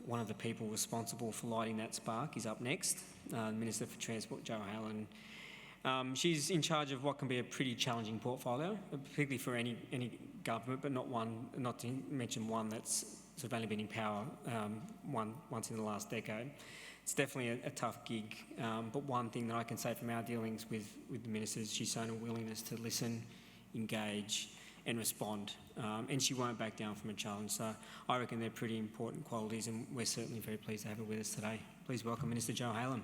one of the people responsible for lighting that spark is up next, the Minister for Transport, Jo Haylen. She's in charge of what can be a pretty challenging portfolio, particularly for any government, but not to mention one that's sort of only been in power once in the last decade. It's definitely a tough gig, but one thing that I can say from our dealings with the ministers, she's shown a willingness to listen, engage and respond, and she won't back down from a challenge. So I reckon they're pretty important qualities, and we're certainly very pleased to have her with us today. Please welcome Minister Jo Haylen.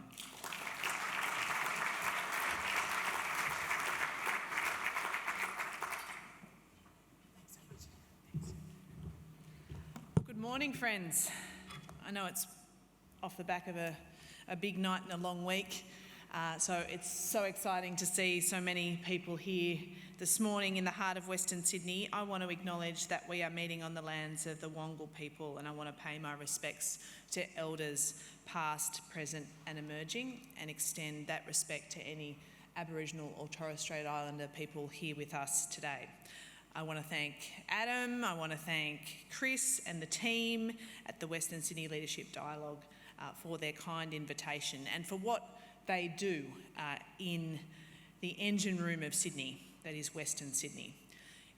Good morning, friends. I know it's off the back of a big night and a long week, so it's so exciting to see so many people here this morning in the heart of Western Sydney. I want to acknowledge that we are meeting on the lands of the Wongal people, and I want to pay my respects to elders past, present and emerging, and extend that respect to any Aboriginal or Torres Strait Islander people here with us today. I want to thank Adam, I want to thank Chris and the team at the Western Sydney Leadership Dialogue for their kind invitation and for what they do in the engine room of Sydney, that is Western Sydney.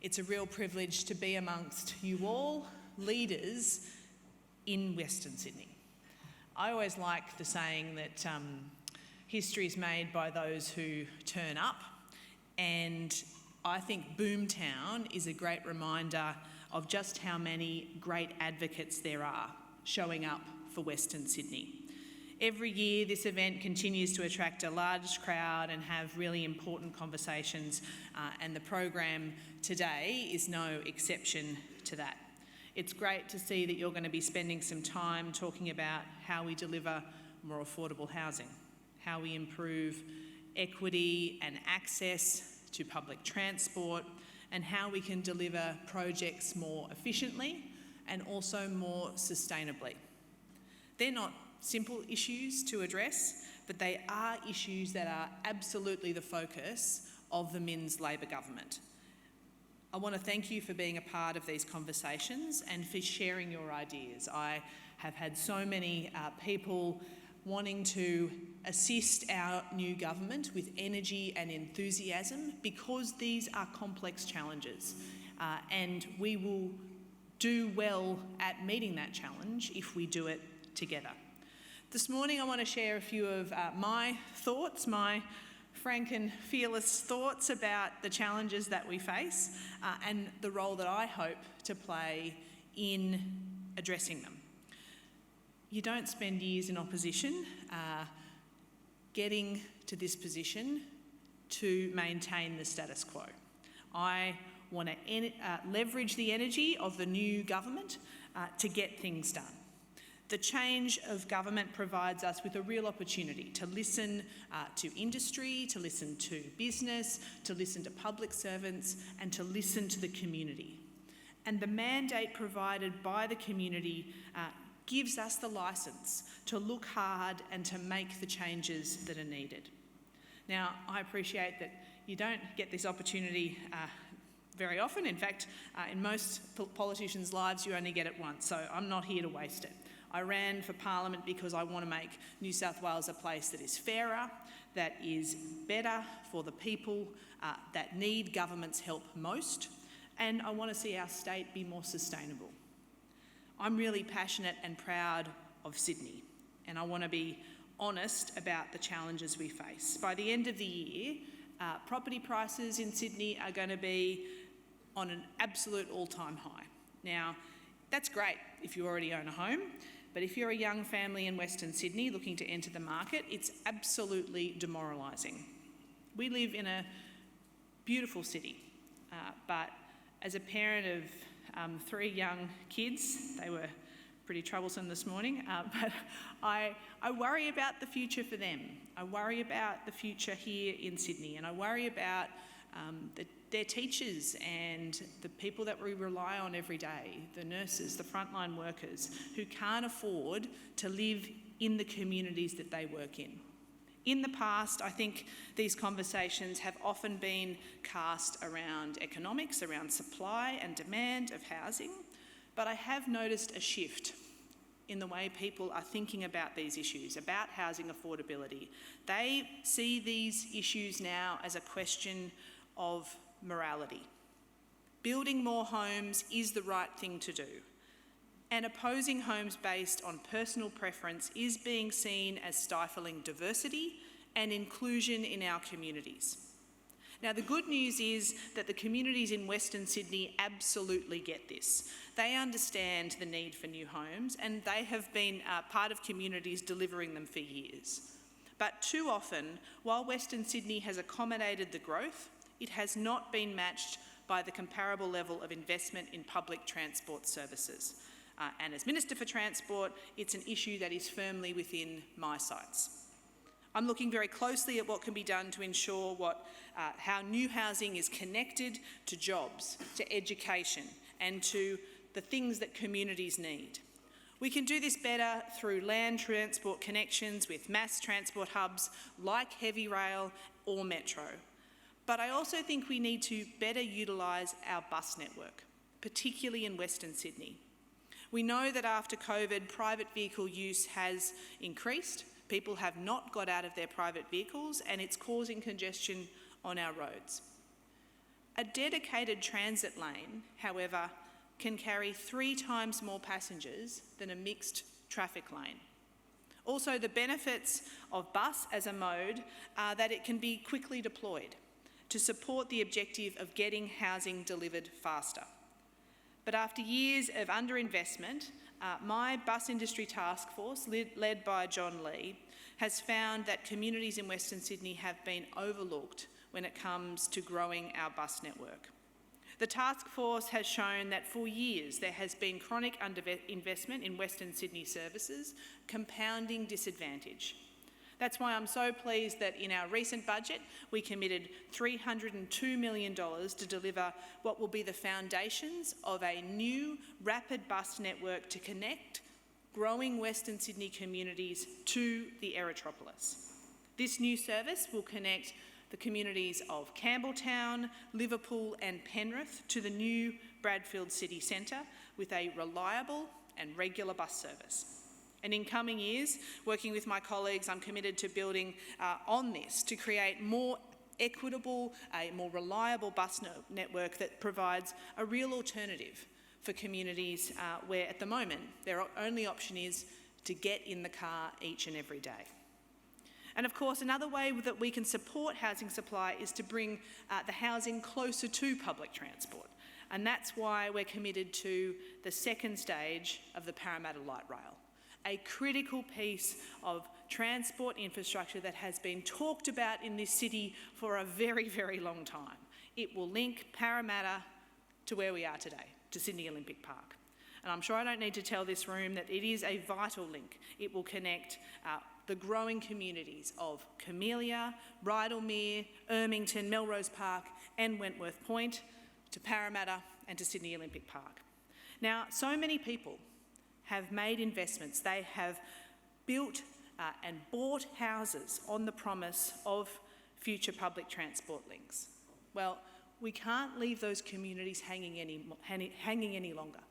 It's a real privilege to be amongst you all, leaders in Western Sydney. I always like the saying that history is made by those who turn up, and I think Boomtown is a great reminder of just how many great advocates there are showing up for Western Sydney. Every year this event continues to attract a large crowd and have really important conversations, and the program today is no exception to that. It's great to see that you're going to be spending some time talking about how we deliver more affordable housing, how we improve equity and access to public transport, and how we can deliver projects more efficiently and also more sustainably. They're not simple issues to address, but they are issues that are absolutely the focus of the Minns Labor government. I want to thank you for being a part of these conversations and for sharing your ideas. I have had so many people wanting to assist our new government with energy and enthusiasm because these are complex challenges, and we will do well at meeting that challenge if we do it together. This morning I want to share a few of my thoughts, my frank and fearless thoughts about the challenges that we face and the role that I hope to play in addressing them. You don't spend years in opposition getting to this position to maintain the status quo. I want to leverage the energy of the new government to get things done. The change of government provides us with a real opportunity to listen to industry, to listen to business, to listen to public servants, and to listen to the community. And the mandate provided by the community gives us the licence to look hard and to make the changes that are needed. Now, I appreciate that you don't get this opportunity very often. In fact, in most politicians' lives, you only get it once, so I'm not here to waste it. I ran for Parliament because I want to make New South Wales a place that is fairer, that is better for the people that need government's help most, and I want to see our state be more sustainable. I'm really passionate and proud of Sydney, and I want to be honest about the challenges we face. By the end of the year, property prices in Sydney are going to be on an absolute all-time high. Now, that's great if you already own a home, but if you're a young family in Western Sydney looking to enter the market, it's absolutely demoralising. We live in a beautiful city, but as a parent of 3 young kids, they were pretty troublesome this morning, but I worry about the future for them. I worry about the future here in Sydney, and I worry about their teachers and the people that we rely on every day, the nurses, the frontline workers, who can't afford to live in the communities that they work in. In the past, I think these conversations have often been cast around economics, around supply and demand of housing, but I have noticed a shift in the way people are thinking about these issues, about housing affordability. They see these issues now as a question of morality. Building more homes is the right thing to do, and opposing homes based on personal preference is being seen as stifling diversity and inclusion in our communities. Now, the good news is that the communities in Western Sydney absolutely get this. They understand the need for new homes, and they have been part of communities delivering them for years. But too often, while Western Sydney has accommodated the growth, it has not been matched by the comparable level of investment in public transport services. And as Minister for Transport, it's an issue that is firmly within my sights. I'm looking very closely at what can be done to ensure how new housing is connected to jobs, to education, and to the things that communities need. We can do this better through land transport connections with mass transport hubs like heavy rail or metro. But I also think we need to better utilise our bus network, particularly in Western Sydney. We know that after COVID, private vehicle use has increased. People have not got out of their private vehicles, and it's causing congestion on our roads. A dedicated transit lane, however, can carry 3 times more passengers than a mixed traffic lane. Also, the benefits of bus as a mode are that it can be quickly deployed to support the objective of getting housing delivered faster. But after years of underinvestment, my bus industry task force, led by John Lee, has found that communities in Western Sydney have been overlooked when it comes to growing our bus network. The task force has shown that for years there has been chronic underinvestment in Western Sydney services, compounding disadvantage. That's why I'm so pleased that in our recent budget we committed $302 million to deliver what will be the foundations of a new rapid bus network to connect growing Western Sydney communities to the Aerotropolis. This new service will connect the communities of Campbelltown, Liverpool and Penrith to the new Bradfield City Centre with a reliable and regular bus service. And in coming years, working with my colleagues, I'm committed to building on this to create more equitable, a more reliable bus network that provides a real alternative for communities where at the moment their only option is to get in the car each and every day. And of course, another way that we can support housing supply is to bring the housing closer to public transport. And that's why we're committed to the second stage of the Parramatta Light Rail, a critical piece of transport infrastructure that has been talked about in this city for a very, very long time. It will link Parramatta to where we are today, to Sydney Olympic Park. And I'm sure I don't need to tell this room that it is a vital link. It will connect the growing communities of Camellia, Rydalmere, Ermington, Melrose Park and Wentworth Point to Parramatta and to Sydney Olympic Park. Now, so many people have made investments. They have built and bought houses on the promise of future public transport links. Well, we can't leave those communities hanging any longer.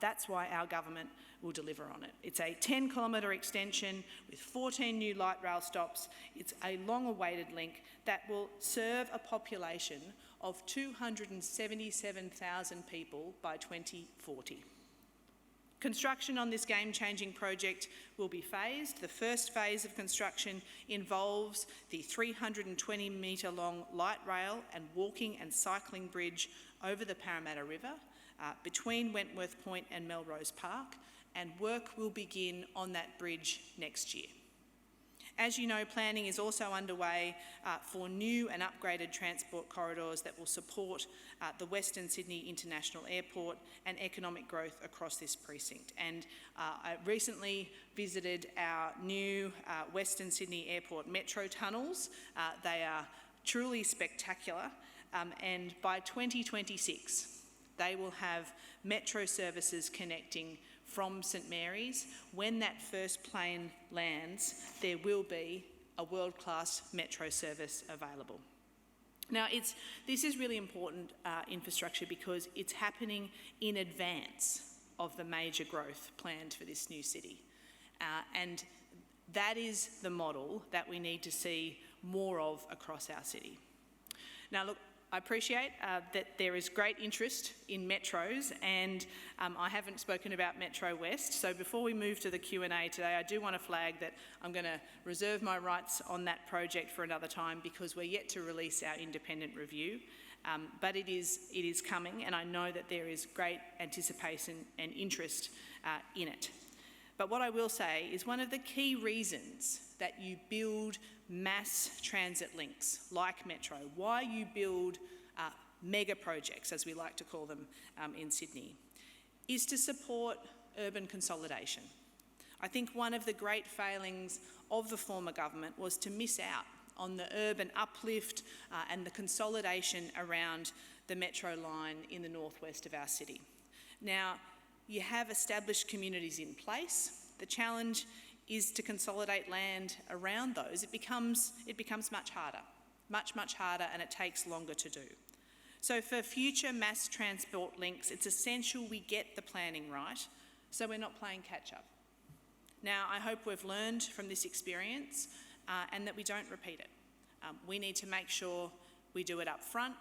That's why our government will deliver on it. It's a 10-kilometre extension with 14 new light rail stops. It's a long-awaited link that will serve a population of 277,000 people by 2040. Construction on this game-changing project will be phased. The first phase of construction involves the 320-metre-long light rail and walking and cycling bridge over the Parramatta River between Wentworth Point and Melrose Park, and work will begin on that bridge next year. As you know, planning is also underway for new and upgraded transport corridors that will support the Western Sydney International Airport and economic growth across this precinct. And I recently visited our new Western Sydney Airport metro tunnels. They are truly spectacular, and by 2026, they will have metro services connecting from St Mary's. When that first plane lands, there will be a world-class metro service available. Now, this is really important infrastructure because it's happening in advance of the major growth planned for this new city. And that is the model that we need to see more of across our city. Now look, I appreciate that there is great interest in metros, and I haven't spoken about Metro West, so before we move to the Q&A today, I do want to flag that I'm going to reserve my rights on that project for another time because we're yet to release our independent review, but it is coming, and I know that there is great anticipation and interest in it. But what I will say is one of the key reasons that you build mass transit links like Metro, why you build mega projects, as we like to call them in Sydney, is to support urban consolidation. I think one of the great failings of the former government was to miss out on the urban uplift and the consolidation around the Metro line in the northwest of our city. Now, you have established communities in place. The challenge is to consolidate land around those. It becomes much harder, much harder, and it takes longer to do. So for future mass transport links, it's essential we get the planning right so we're not playing catch up. Now, I hope we've learned from this experience and that we don't repeat it. We need to make sure we do it up front,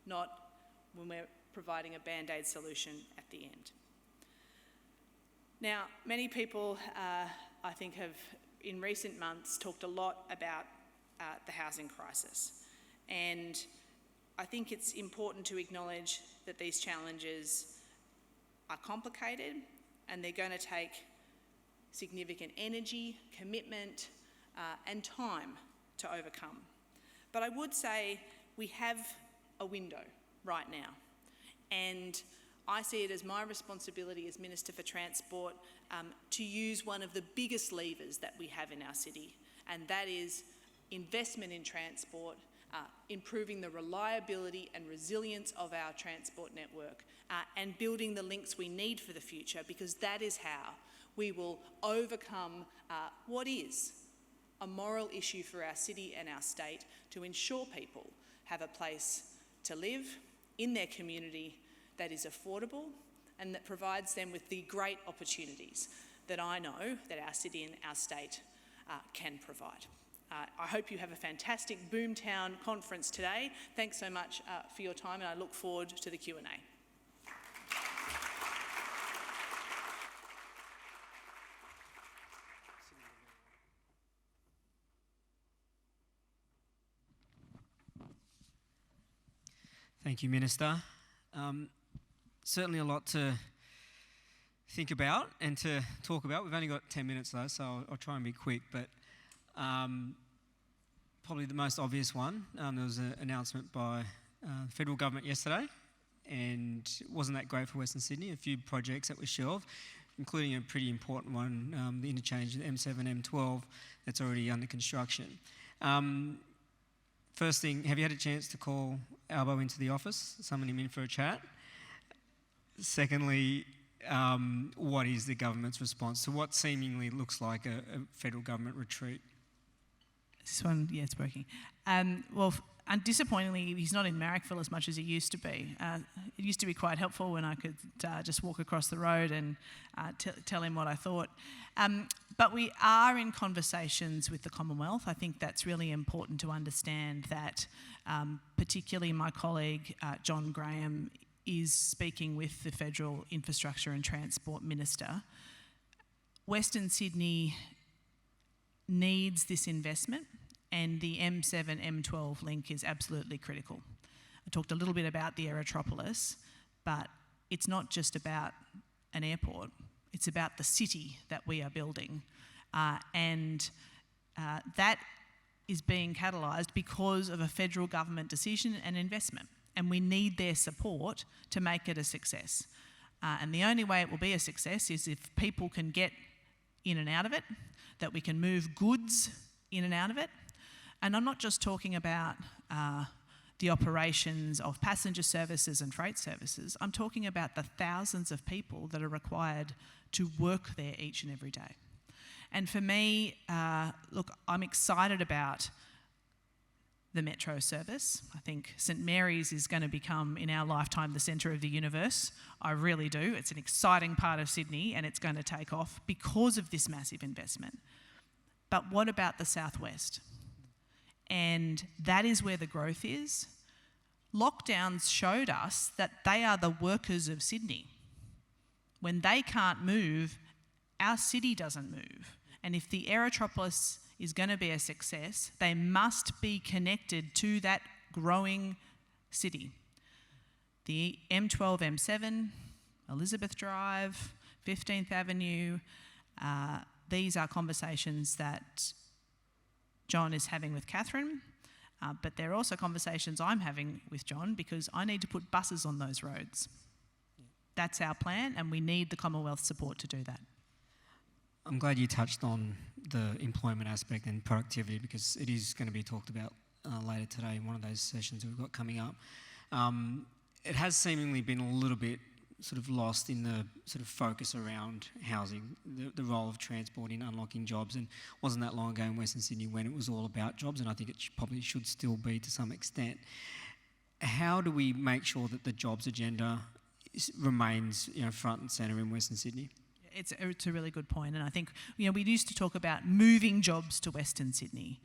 not when we're providing a band-aid solution at the end. Now, many people, I think, have in recent months talked a lot about the housing crisis. And I think it's important to acknowledge that these challenges are complicated and they're going to take significant energy, commitment, and time to overcome. But I would say we have a window right now. And I see it as my responsibility as Minister for Transport to use one of the biggest levers that we have in our city, and that is investment in transport, improving the reliability and resilience of our transport network, and building the links we need for the future, because that is how we will overcome what is a moral issue for our city and our state to ensure people have a place to live in their community that is affordable and that provides them with the great opportunities that I know that our city and our state can provide. I hope you have a fantastic Boomtown conference today. Thanks so much for your time, and I look forward to the Q&A. Thank you, Minister. Certainly a lot to think about and to talk about. We've only got 10 minutes though, so I'll try and be quick, but probably the most obvious one, there was an announcement by the federal government yesterday, and it wasn't that great for Western Sydney. A few projects that were shelved, including a pretty important one, the interchange M7, M12, that's already under construction. First thing, have you had a chance to call Albo into the office, summon him in for a chat? Secondly, what is the government's response to what seemingly looks like a federal government retreat? This one, yeah, it's working. And disappointingly, he's not in Marrickville as much as he used to be. It used to be quite helpful when I could just walk across the road and tell him what I thought. But we are in conversations with the Commonwealth. I think that's really important to understand that, particularly my colleague, John Graham, is speaking with the Federal Infrastructure and Transport Minister. Western Sydney needs this investment, and the M7, M12 link is absolutely critical. I talked a little bit about the Aerotropolis, but it's not just about an airport, it's about the city that we are building. And that is being catalysed because of a federal government decision and investment. And we need their support to make it a success. And the only way it will be a success is if people can get in and out of it, that we can move goods in and out of it. And I'm not just talking about the operations of passenger services and freight services. I'm talking about the thousands of people that are required to work there each and every day. And for me, look, I'm excited about the metro service. I think St Mary's is going to become, in our lifetime, the centre of the universe. I really do. It's an exciting part of Sydney and it's going to take off because of this massive investment. But what about the southwest? And that is where the growth is. Lockdowns showed us that they are the workers of Sydney. When they can't move, our city doesn't move. And if the Aerotropolis is going to be a success, they must be connected to that growing city. The M12, M7, Elizabeth Drive, 15th Avenue, these are conversations that John is having with Catherine, but they're also conversations I'm having with John because I need to put buses on those roads. That's our plan, and we need the Commonwealth support to do that. I'm glad you touched on the employment aspect and productivity because it is going to be talked about later today in one of those sessions we've got coming up. It has seemingly been a little bit sort of lost in the sort of focus around housing, the role of transport in unlocking jobs, and wasn't that long ago in Western Sydney when it was all about jobs, and I think it probably should still be to some extent. How do we make sure that the jobs agenda remains, front and centre in Western Sydney? It's a really good point, and I think we used to talk about moving jobs to Western Sydney.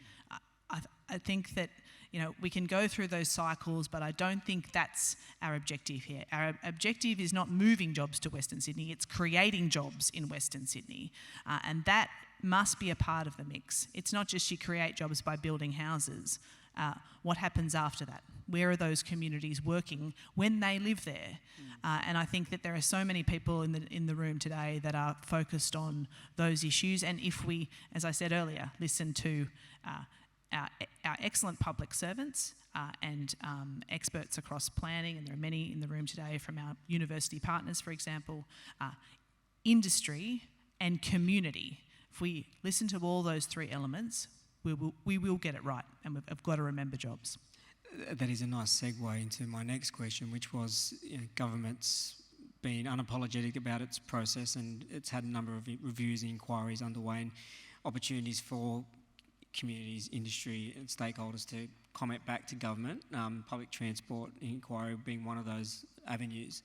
I think that we can go through those cycles, but I don't think that's our objective here. Our objective is not moving jobs to Western Sydney; it's creating jobs in Western Sydney, and that must be a part of the mix. It's not just you create jobs by building houses. What happens after that? Where are those communities working when they live there? And I think that there are so many people in the room today that are focused on those issues. And if we, as I said earlier, listen to our excellent public servants and experts across planning, and there are many in the room today from our university partners, for example, industry and community. If we listen to all those three elements, we will get it right, and we've got to remember jobs. That is a nice segue into my next question, which was government's been unapologetic about its process, and it's had a number of reviews and inquiries underway and opportunities for communities, industry and stakeholders to comment back to government, public transport inquiry being one of those avenues.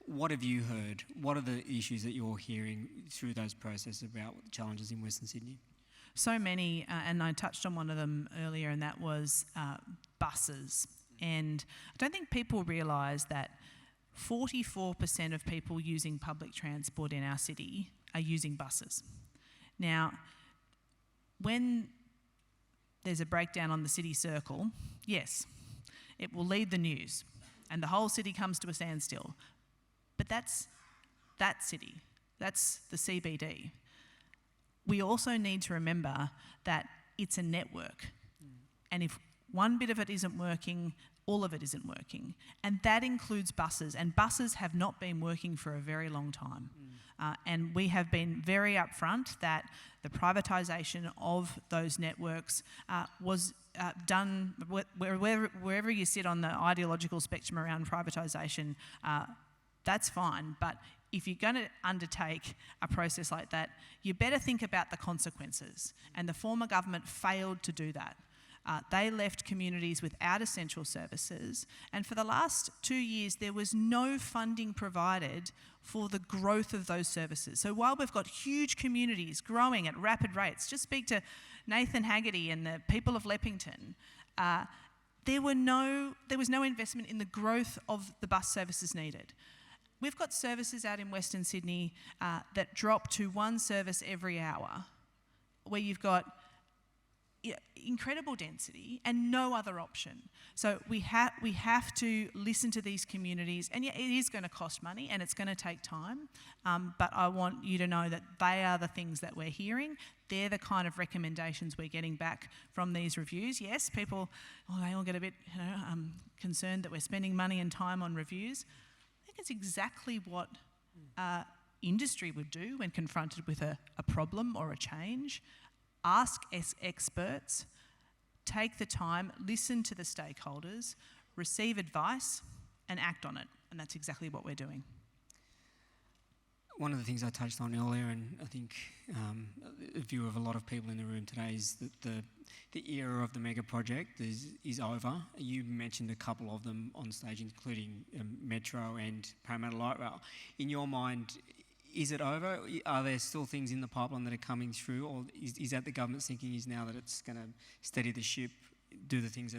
What have you heard? What are the issues that you're hearing through those processes about the challenges in Western Sydney? So many, and I touched on one of them earlier, and that was buses. And I don't think people realise that 44% of people using public transport in our city are using buses. Now, when there's a breakdown on the city circle, yes, it will lead the news, and the whole city comes to a standstill. But that's that city, that's the CBD. We also need to remember that it's a network. And if one bit of it isn't working, all of it isn't working. And that includes buses. And buses have not been working for a very long time. And we have been very upfront that the privatisation of those networks was done, wherever you sit on the ideological spectrum around privatisation, that's fine. But if you're going to undertake a process like that, you better think about the consequences. And the former government failed to do that. They left communities without essential services, and for the last 2 years there was no funding provided for the growth of those services. So while we've got huge communities growing at rapid rates, just speak to Nathan Haggerty and the people of Leppington, there was no investment in the growth of the bus services needed. We've got services out in Western Sydney that drop to one service every hour, where you've got incredible density and no other option. So we have to listen to these communities, and yeah, it is going to cost money and it's going to take time, but I want you to know that they are the things that we're hearing. They're the kind of recommendations we're getting back from these reviews. Yes, people, they all get a bit concerned that we're spending money and time on reviews. I think it's exactly what industry would do when confronted with a problem or a change. Ask experts, take the time, listen to the stakeholders, receive advice and act on it. And that's exactly what we're doing. One of the things I touched on earlier, and I think a view of a lot of people in the room today, is that the era of the mega project is over. You mentioned a couple of them on stage, including Metro and Parramatta Light Rail. In your mind, is it over? Are there still things in the pipeline that are coming through, or is that the government's thinking is now that it's going to steady the ship, do the things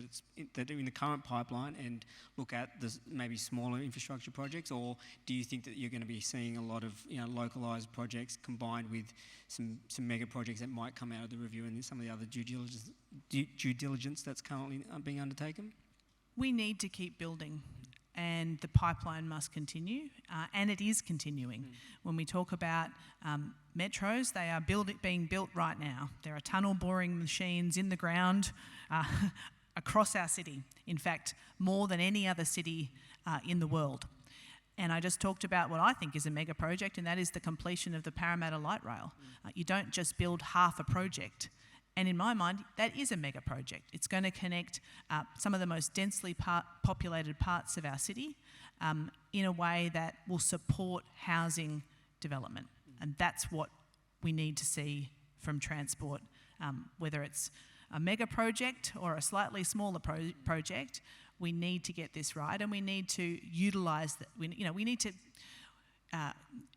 that are in the current pipeline and look at the maybe smaller infrastructure projects, or do you think that you're going to be seeing a lot of localised projects combined with some mega projects that might come out of the review and some of the other due diligence that's currently being undertaken? We need to keep building, and the pipeline must continue, and it is continuing. When we talk about metros, they are being built right now. There are tunnel boring machines in the ground across our city. In fact, more than any other city in the world. And I just talked about what I think is a mega project, and that is the completion of the Parramatta Light Rail. You don't just build half a project. And in my mind, that is a mega project. It's going to connect some of the most densely populated parts of our city in a way that will support housing development. And that's what we need to see from transport, whether it's a mega project or a slightly smaller project. We need to get this right, and we need to utilise that. We need to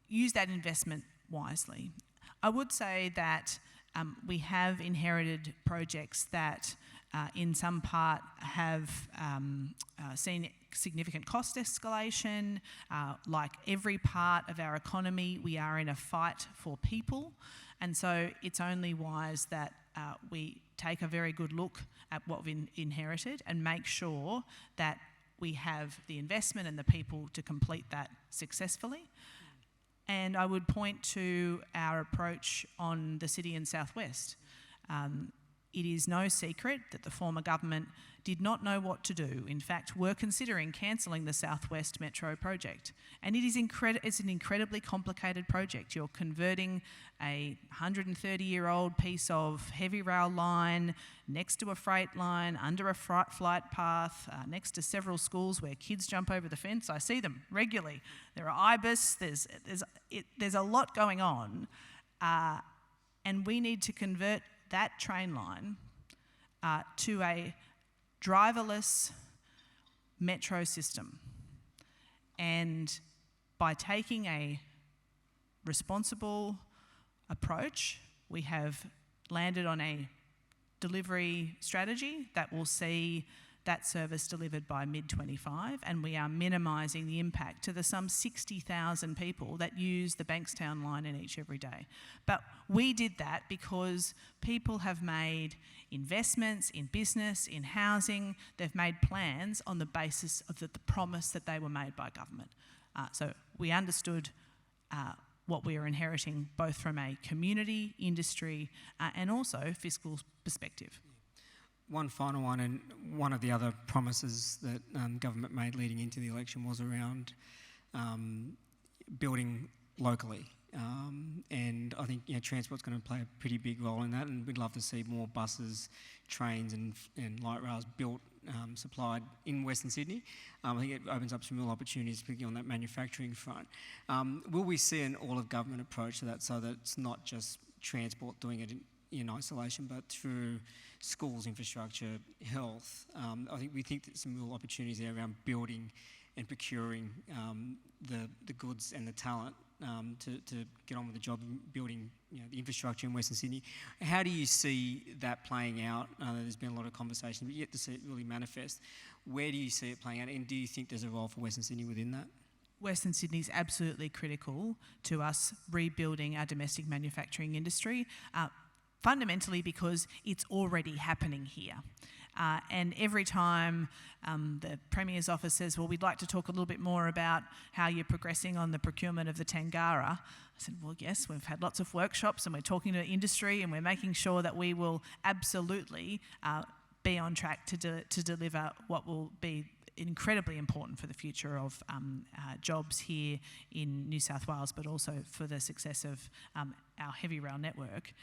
use that investment wisely. I would say that we have inherited projects that in some part have seen significant cost escalation. Like every part of our economy, we are in a fight for people, and so it's only wise that we take a very good look at what we've inherited and make sure that we have the investment and the people to complete that successfully. And I would point to our approach on the city and southwest. It is no secret that the former government did not know what to do. In fact, were considering cancelling the Southwest Metro project. And it is it's an incredibly complicated project. You're converting a 130-year-old piece of heavy rail line next to a freight line, under a flight path, next to several schools where kids jump over the fence. I see them regularly. There are ibis, there's a lot going on. And we need to convert that train line to a driverless metro system. And by taking a responsible approach, we have landed on a delivery strategy that will see that service delivered by mid-25, and we are minimising the impact to the some 60,000 people that use the Bankstown line in each every day. But we did that because people have made investments in business, in housing. They've made plans on the basis of the promise that they were made by government. So we understood what we are inheriting, both from a community, industry, and also fiscal perspective. One final one, and one of the other promises that government made leading into the election was around building locally. And I think transport's going to play a pretty big role in that, and we'd love to see more buses, trains and light rails built, supplied in Western Sydney. I think it opens up some real opportunities, particularly on that manufacturing front. Will we see an all-of-government approach to that, so that it's not just transport doing it in isolation, but through schools, infrastructure, health? I think we think that some real opportunities there around building and procuring the goods and the talent to get on with the job of building the infrastructure in Western Sydney. How do you see that playing out? There's been a lot of conversation, but yet to see it really manifest. Where do you see it playing out, and do you think there's a role for Western Sydney within that? Western Sydney is absolutely critical to us rebuilding our domestic manufacturing industry, fundamentally because it's already happening here. And every time the Premier's office says, well, we'd like to talk a little bit more about how you're progressing on the procurement of the Tangara, I said, well, yes, we've had lots of workshops and we're talking to industry and we're making sure that we will absolutely be on track to deliver what will be incredibly important for the future of jobs here in New South Wales, but also for the success of our heavy rail network.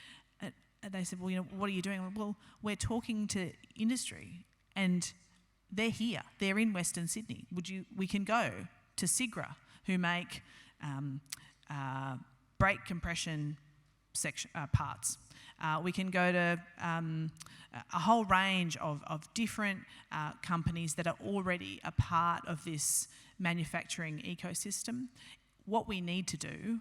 And they said, well, what are you doing? Well, we're talking to industry and they're here. They're in Western Sydney. We can go to Sigra, who make brake compression parts. We can go to a whole range of different companies that are already a part of this manufacturing ecosystem. What we need to do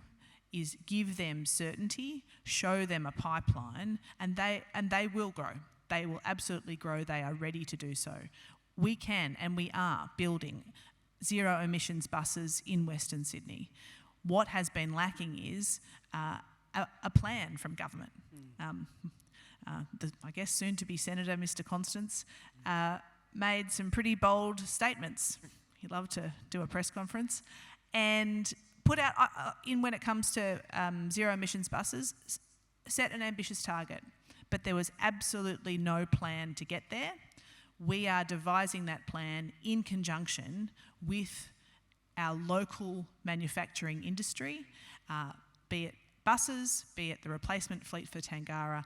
is give them certainty, show them a pipeline, and they will grow. They will absolutely grow. They are ready to do so. We can and we are building zero emissions buses in Western Sydney. What has been lacking is a plan from government. I guess soon to be Senator Mr. Constance made some pretty bold statements. He'd love to do a press conference and put out, when it comes to zero emissions buses, set an ambitious target, but there was absolutely no plan to get there. We are devising that plan in conjunction with our local manufacturing industry, be it buses, be it the replacement fleet for Tangara.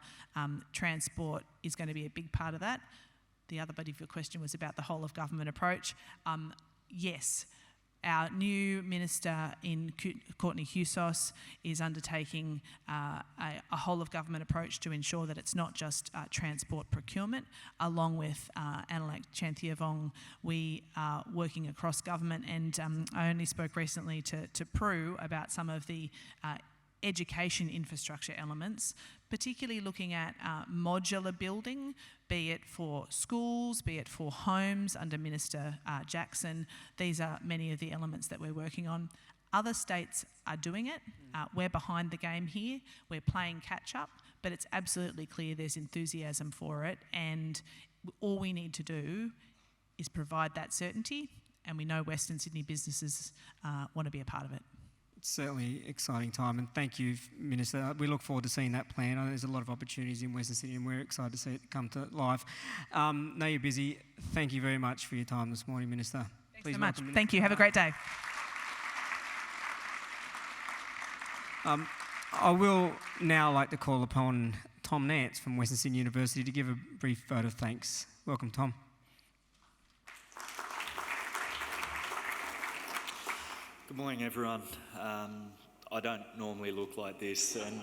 Transport is going to be a big part of that. The other bit of your question was about the whole of government approach. Yes, our new minister in Courtney Husos is undertaking a whole of government approach to ensure that it's not just transport procurement. Along with Analak Chanthiavong, we are working across government, and I only spoke recently to Prue about some of the education infrastructure elements, particularly looking at modular building, be it for schools, be it for homes under Minister Jackson. These are many of the elements that we're working on. Other states are doing it. We're behind the game here. We're playing catch up, but it's absolutely clear there's enthusiasm for it, and all we need to do is provide that certainty, and we know Western Sydney businesses want to be a part of it. It's certainly an exciting time, and thank you, Minister. We look forward to seeing that plan. I know there's a lot of opportunities in Western Sydney, and we're excited to see it come to life. Know you're busy. Thank you very much for your time this morning, Minister. Thanks so much. Thank you. Have a great day. I will now like to call upon Tom Nance from Western Sydney University to give a brief vote of thanks. Welcome, Tom. Good morning, everyone. I don't normally look like this, and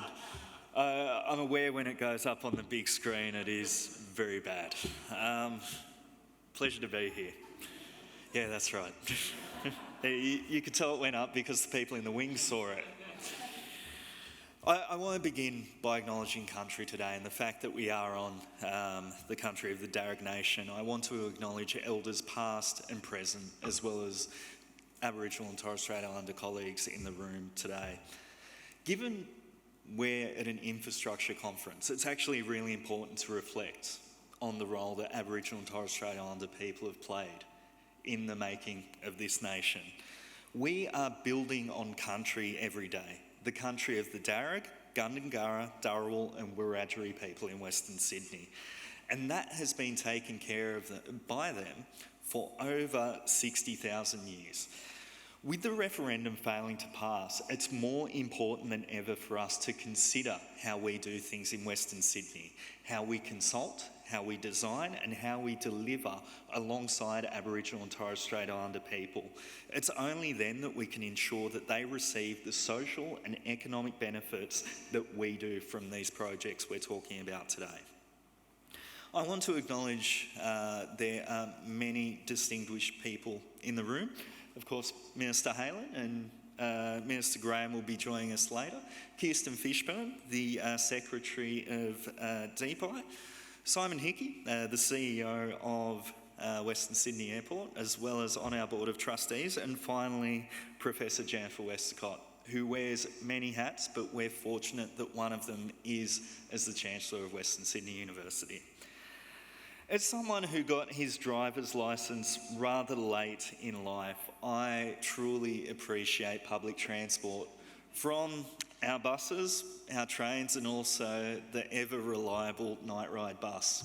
I'm aware when it goes up on the big screen it is very bad. Pleasure to be here. Yeah, that's right. You could tell it went up because the people in the wings saw it. I want to begin by acknowledging country today and the fact that we are on the country of the Darug Nation. I want to acknowledge elders past and present, as well as Aboriginal and Torres Strait Islander colleagues in the room today. Given we're at an infrastructure conference, it's actually really important to reflect on the role that Aboriginal and Torres Strait Islander people have played in the making of this nation. We are building on country every day, the country of the Darug, Gundungurra, Dharawal and Wiradjuri people in Western Sydney. And that has been taken care of by them for over 60,000 years. With the referendum failing to pass, it's more important than ever for us to consider how we do things in Western Sydney, how we consult, how we design and how we deliver alongside Aboriginal and Torres Strait Islander people. It's only then that we can ensure that they receive the social and economic benefits that we do from these projects we're talking about today. I want to acknowledge there are many distinguished people in the room. Of course, Minister Haylen and Minister Graham will be joining us later. Kirsten Fishburn, the Secretary of DPI. Simon Hickey, the CEO of Western Sydney Airport, as well as on our Board of Trustees. And finally, Professor Jennifer Westcott, who wears many hats, but we're fortunate that one of them is as the Chancellor of Western Sydney University. As someone who got his driver's licence rather late in life, I truly appreciate public transport, from our buses, our trains, and also the ever-reliable night ride bus.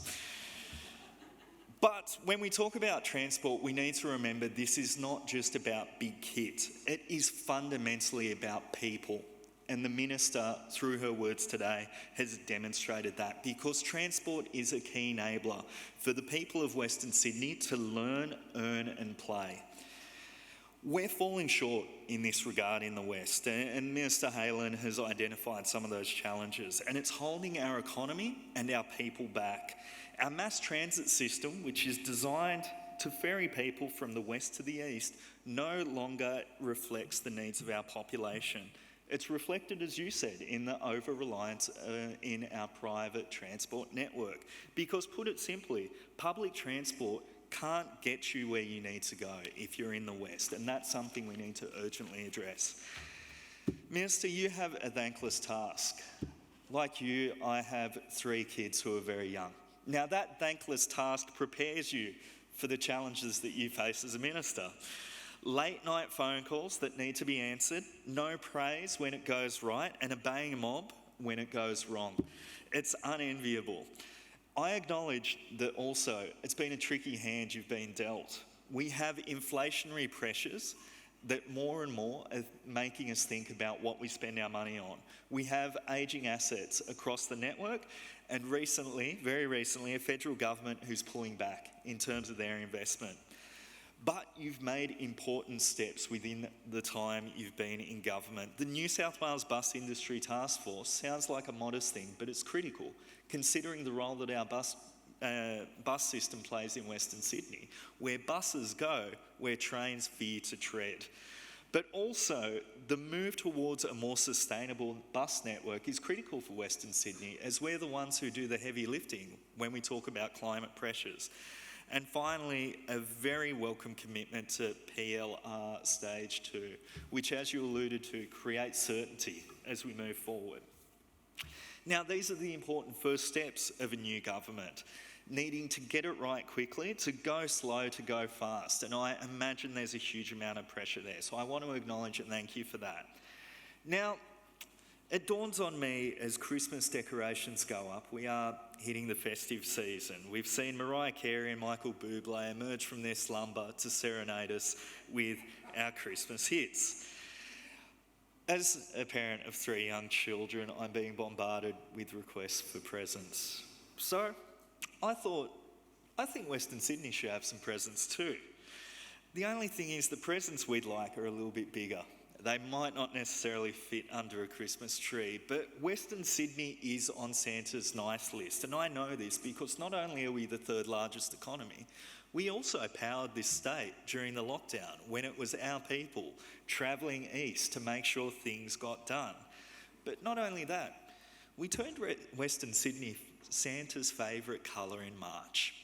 But when we talk about transport, we need to remember this is not just about big kit. It is fundamentally about people. And the Minister, through her words today, has demonstrated that, because transport is a key enabler for the people of Western Sydney to learn, earn and play. We're falling short in this regard in the West, and Minister Haylen has identified some of those challenges, and it's holding our economy and our people back. Our mass transit system, which is designed to ferry people from the west to the east, no longer reflects the needs of our population. It's reflected, as you said, in the over-reliance in our private transport network. Because, put it simply, public transport can't get you where you need to go if you're in the West, and that's something we need to urgently address. Minister, you have a thankless task. Like you, I have 3 kids who are very young. Now, that thankless task prepares you for the challenges that you face as a minister. Late night phone calls that need to be answered, no praise when it goes right, and obeying a mob when it goes wrong. It's unenviable. I acknowledge that also it's been a tricky hand you've been dealt. We have inflationary pressures that more and more are making us think about what we spend our money on. We have ageing assets across the network, and recently, very recently, a federal government who's pulling back in terms of their investment. But you've made important steps within the time you've been in government. The New South Wales Bus Industry Task Force sounds like a modest thing, but it's critical, considering the role that our bus system plays in Western Sydney, where buses go, where trains fear to tread. But also, the move towards a more sustainable bus network is critical for Western Sydney, as we're the ones who do the heavy lifting when we talk about climate pressures. And finally, a very welcome commitment to PLR Stage 2, which, as you alluded to, creates certainty as we move forward. Now, these are the important first steps of a new government, needing to get it right quickly, to go slow, to go fast. And I imagine there's a huge amount of pressure there. So I want to acknowledge and thank you for that. Now, it dawns on me as Christmas decorations go up, we are hitting the festive season. We've seen Mariah Carey and Michael Bublé emerge from their slumber to serenade us with our Christmas hits. As a parent of 3 young children, I'm being bombarded with requests for presents. So I think Western Sydney should have some presents too. The only thing is the presents we'd like are a little bit bigger. They might not necessarily fit under a Christmas tree, but Western Sydney is on Santa's nice list. And I know this because not only are we the 3rd largest economy, we also powered this state during the lockdown when it was our people travelling east to make sure things got done. But not only that, we turned Western Sydney Santa's favourite colour in March.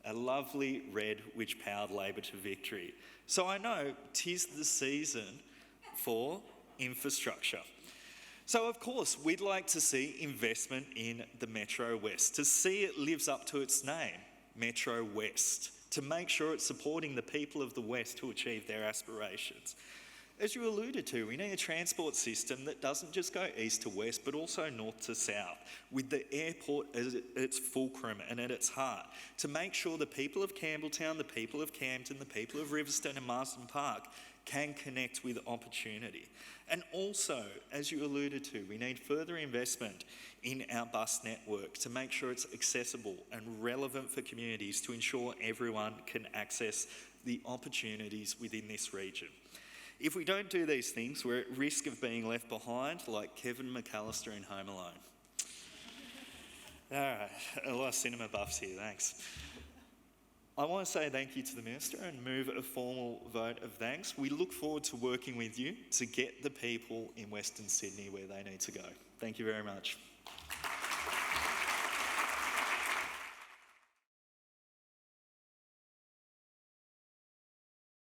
A lovely red which powered Labor to victory. So I know 'tis the season for infrastructure. So of course, we'd like to see investment in the Metro West, to see it lives up to its name, Metro West, to make sure it's supporting the people of the West to achieve their aspirations. As you alluded to, we need a transport system that doesn't just go east to west, but also north to south, with the airport as its fulcrum and at its heart, to make sure the people of Campbelltown, the people of Campton, the people of Riverstone and Marsden Park can connect with opportunity. And also, as you alluded to, we need further investment in our bus network to make sure it's accessible and relevant for communities to ensure everyone can access the opportunities within this region. If we don't do these things, we're at risk of being left behind like Kevin McAllister in Home Alone. All right, a lot of cinema buffs here, thanks. I want to say thank you to the Minister and move a formal vote of thanks. We look forward to working with you to get the people in Western Sydney where they need to go. Thank you very much.